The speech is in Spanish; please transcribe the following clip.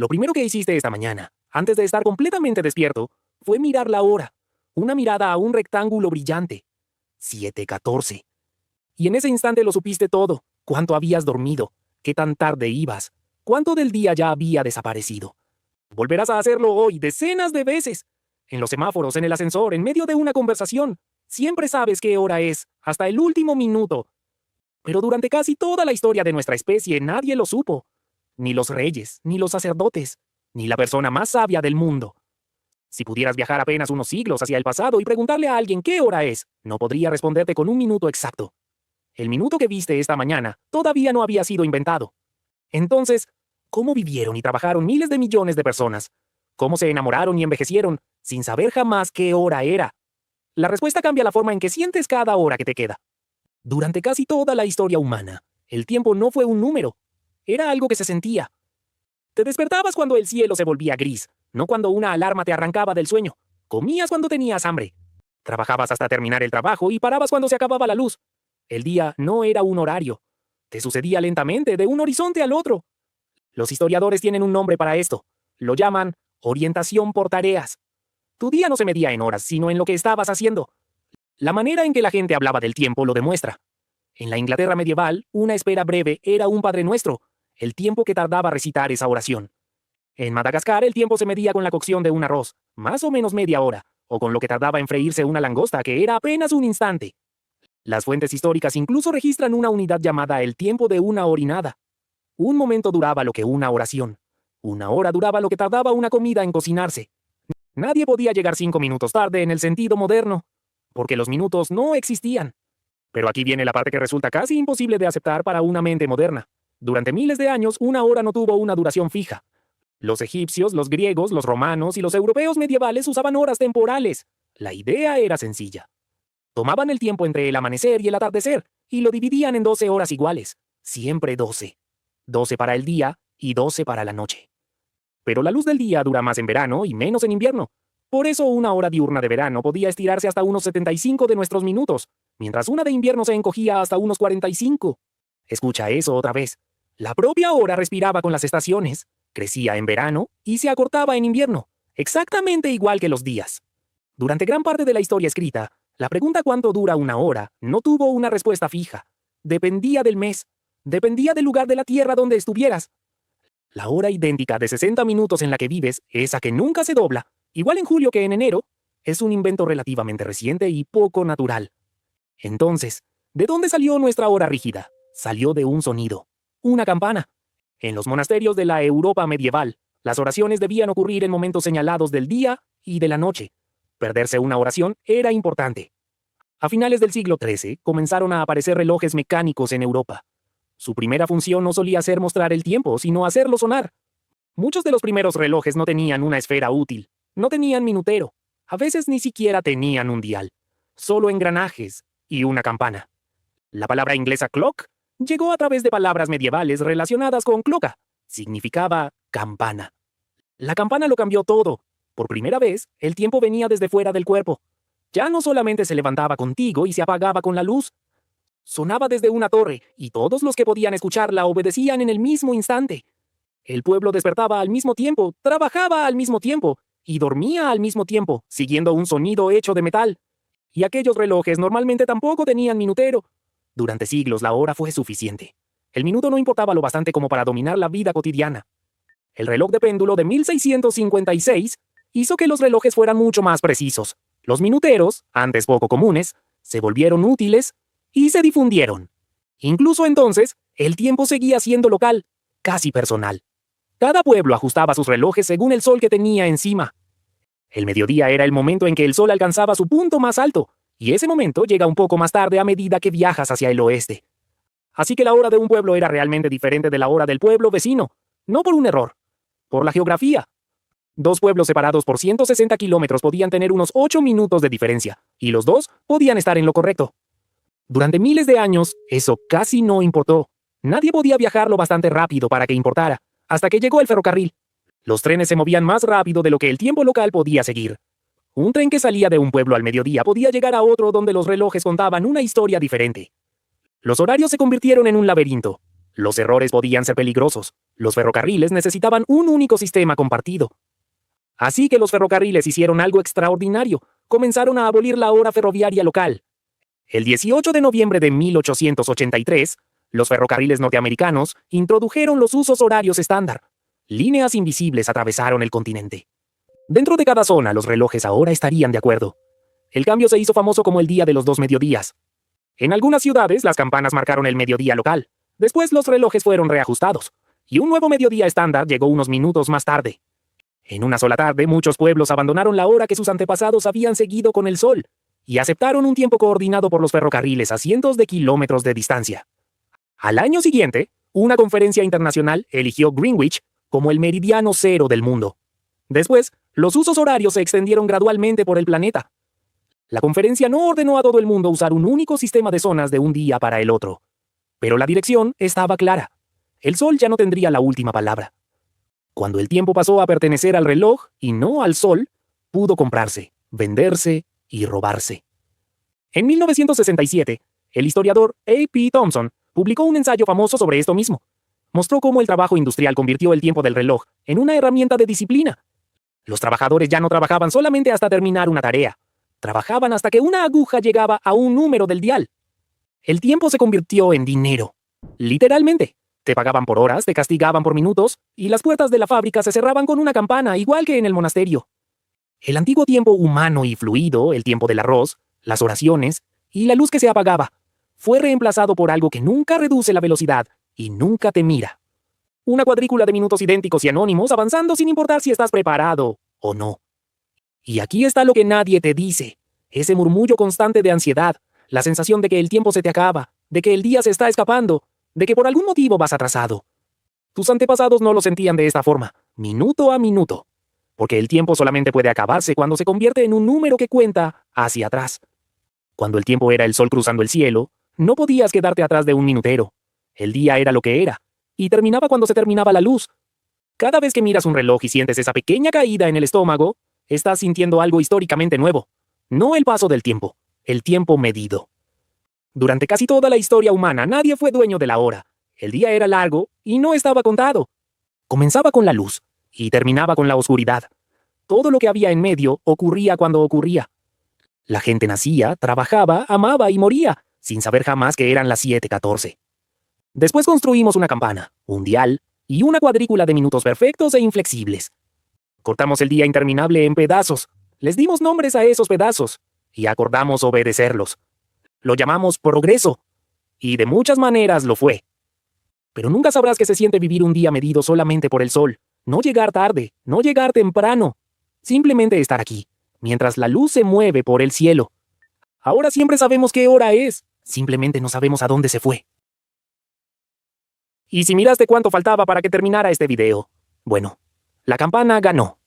Lo primero que hiciste esta mañana, antes de estar completamente despierto, fue mirar la hora. Una mirada a un rectángulo brillante. 7:14. Y en ese instante lo supiste todo. Cuánto habías dormido, qué tan tarde ibas, cuánto del día ya había desaparecido. Volverás a hacerlo hoy decenas de veces. En los semáforos, en el ascensor, en medio de una conversación. Siempre sabes qué hora es, hasta el último minuto. Pero durante casi toda la historia de nuestra especie nadie lo supo. Ni los reyes, ni los sacerdotes, ni la persona más sabia del mundo. Si pudieras viajar apenas unos siglos hacia el pasado y preguntarle a alguien qué hora es, no podría responderte con un minuto exacto. El minuto que viste esta mañana todavía no había sido inventado. Entonces, ¿cómo vivieron y trabajaron miles de millones de personas? ¿Cómo se enamoraron y envejecieron sin saber jamás qué hora era? La respuesta cambia la forma en que sientes cada hora que te queda. Durante casi toda la historia humana, el tiempo no fue un número. Era algo que se sentía. Te despertabas cuando el cielo se volvía gris, no cuando una alarma te arrancaba del sueño. Comías cuando tenías hambre. Trabajabas hasta terminar el trabajo y parabas cuando se acababa la luz. El día no era un horario. Te sucedía lentamente de un horizonte al otro. Los historiadores tienen un nombre para esto. Lo llaman orientación por tareas. Tu día no se medía en horas, sino en lo que estabas haciendo. La manera en que la gente hablaba del tiempo lo demuestra. En la Inglaterra medieval, una espera breve era un Padre Nuestro, el tiempo que tardaba recitar esa oración. En Madagascar, el tiempo se medía con la cocción de un arroz, más o menos media hora, o con lo que tardaba en freírse una langosta, que era apenas un instante. Las fuentes históricas incluso registran una unidad llamada el tiempo de una orinada. Un momento duraba lo que una oración. Una hora duraba lo que tardaba una comida en cocinarse. Nadie podía llegar 5 minutos tarde en el sentido moderno, porque los minutos no existían. Pero aquí viene la parte que resulta casi imposible de aceptar para una mente moderna. Durante miles de años, una hora no tuvo una duración fija. Los egipcios, los griegos, los romanos y los europeos medievales usaban horas temporales. La idea era sencilla. Tomaban el tiempo entre el amanecer y el atardecer y lo dividían en 12 horas iguales. Siempre 12. 12 para el día y 12 para la noche. Pero la luz del día dura más en verano y menos en invierno. Por eso una hora diurna de verano podía estirarse hasta unos 75 de nuestros minutos, mientras una de invierno se encogía hasta unos 45. Escucha eso otra vez. La propia hora respiraba con las estaciones, crecía en verano y se acortaba en invierno, exactamente igual que los días. Durante gran parte de la historia escrita, la pregunta ¿cuánto dura una hora? No tuvo una respuesta fija. Dependía del mes, dependía del lugar de la tierra donde estuvieras. La hora idéntica de 60 minutos en la que vives, esa que nunca se dobla, igual en julio que en enero, es un invento relativamente reciente y poco natural. Entonces, ¿de dónde salió nuestra hora rígida? Salió de un sonido, una campana. En los monasterios de la Europa medieval, las oraciones debían ocurrir en momentos señalados del día y de la noche. Perderse una oración era importante. A finales del siglo XIII comenzaron a aparecer relojes mecánicos en Europa. Su primera función no solía ser mostrar el tiempo, sino hacerlo sonar. Muchos de los primeros relojes no tenían una esfera útil, no tenían minutero, a veces ni siquiera tenían un dial, solo engranajes y una campana. La palabra inglesa clock llegó a través de palabras medievales relacionadas con cloca. Significaba campana. La campana lo cambió todo. Por primera vez, el tiempo venía desde fuera del cuerpo. Ya no solamente se levantaba contigo y se apagaba con la luz. Sonaba desde una torre, y todos los que podían escucharla obedecían en el mismo instante. El pueblo despertaba al mismo tiempo, trabajaba al mismo tiempo, y dormía al mismo tiempo, siguiendo un sonido hecho de metal. Y aquellos relojes normalmente tampoco tenían minutero. Durante siglos la hora fue suficiente. El minuto no importaba lo bastante como para dominar la vida cotidiana. El reloj de péndulo de 1656 hizo que los relojes fueran mucho más precisos. Los minuteros, antes poco comunes, se volvieron útiles y se difundieron. Incluso entonces, el tiempo seguía siendo local, casi personal. Cada pueblo ajustaba sus relojes según el sol que tenía encima. El mediodía era el momento en que el sol alcanzaba su punto más alto, y ese momento llega un poco más tarde a medida que viajas hacia el oeste. Así que la hora de un pueblo era realmente diferente de la hora del pueblo vecino, no por un error, por la geografía. Dos pueblos separados por 160 kilómetros podían tener unos 8 minutos de diferencia, y los dos podían estar en lo correcto. Durante miles de años, eso casi no importó. Nadie podía viajar lo bastante rápido para que importara, hasta que llegó el ferrocarril. Los trenes se movían más rápido de lo que el tiempo local podía seguir. Un tren que salía de un pueblo al mediodía podía llegar a otro donde los relojes contaban una historia diferente. Los horarios se convirtieron en un laberinto. Los errores podían ser peligrosos. Los ferrocarriles necesitaban un único sistema compartido. Así que los ferrocarriles hicieron algo extraordinario. Comenzaron a abolir la hora ferroviaria local. El 18 de noviembre de 1883, los ferrocarriles norteamericanos introdujeron los usos horarios estándar. Líneas invisibles atravesaron el continente. Dentro de cada zona, los relojes ahora estarían de acuerdo. El cambio se hizo famoso como el Día de los Dos Mediodías. En algunas ciudades, las campanas marcaron el mediodía local. Después, los relojes fueron reajustados, y un nuevo mediodía estándar llegó unos minutos más tarde. En una sola tarde, muchos pueblos abandonaron la hora que sus antepasados habían seguido con el sol, y aceptaron un tiempo coordinado por los ferrocarriles a cientos de kilómetros de distancia. Al año siguiente, una conferencia internacional eligió Greenwich como el meridiano cero del mundo. Después, los usos horarios se extendieron gradualmente por el planeta. La conferencia no ordenó a todo el mundo usar un único sistema de zonas de un día para el otro. Pero la dirección estaba clara. El sol ya no tendría la última palabra. Cuando el tiempo pasó a pertenecer al reloj y no al sol, pudo comprarse, venderse y robarse. En 1967, el historiador A.P. Thompson publicó un ensayo famoso sobre esto mismo. Mostró cómo el trabajo industrial convirtió el tiempo del reloj en una herramienta de disciplina. Los trabajadores ya no trabajaban solamente hasta terminar una tarea. Trabajaban hasta que una aguja llegaba a un número del dial. El tiempo se convirtió en dinero. Literalmente. Te pagaban por horas, te castigaban por minutos, y las puertas de la fábrica se cerraban con una campana, igual que en el monasterio. El antiguo tiempo humano y fluido, el tiempo del arroz, las oraciones y la luz que se apagaba, fue reemplazado por algo que nunca reduce la velocidad y nunca te mira. Una cuadrícula de minutos idénticos y anónimos avanzando sin importar si estás preparado o no. Y aquí está lo que nadie te dice. Ese murmullo constante de ansiedad, la sensación de que el tiempo se te acaba, de que el día se está escapando, de que por algún motivo vas atrasado. Tus antepasados no lo sentían de esta forma, minuto a minuto, porque el tiempo solamente puede acabarse cuando se convierte en un número que cuenta hacia atrás. Cuando el tiempo era el sol cruzando el cielo, no podías quedarte atrás de un minutero. El día era lo que era, y terminaba cuando se terminaba la luz. Cada vez que miras un reloj y sientes esa pequeña caída en el estómago, estás sintiendo algo históricamente nuevo. No el paso del tiempo, el tiempo medido. Durante casi toda la historia humana, nadie fue dueño de la hora. El día era largo y no estaba contado. Comenzaba con la luz y terminaba con la oscuridad. Todo lo que había en medio ocurría cuando ocurría. La gente nacía, trabajaba, amaba y moría, sin saber jamás que eran las 7:14. Después construimos una campana, un dial y una cuadrícula de minutos perfectos e inflexibles. Cortamos el día interminable en pedazos. Les dimos nombres a esos pedazos y acordamos obedecerlos. Lo llamamos progreso, y de muchas maneras lo fue. Pero nunca sabrás qué se siente vivir un día medido solamente por el sol, no llegar tarde, no llegar temprano, simplemente estar aquí, mientras la luz se mueve por el cielo. Ahora siempre sabemos qué hora es, simplemente no sabemos a dónde se fue. Y si miraste cuánto faltaba para que terminara este video, bueno, la campana ganó.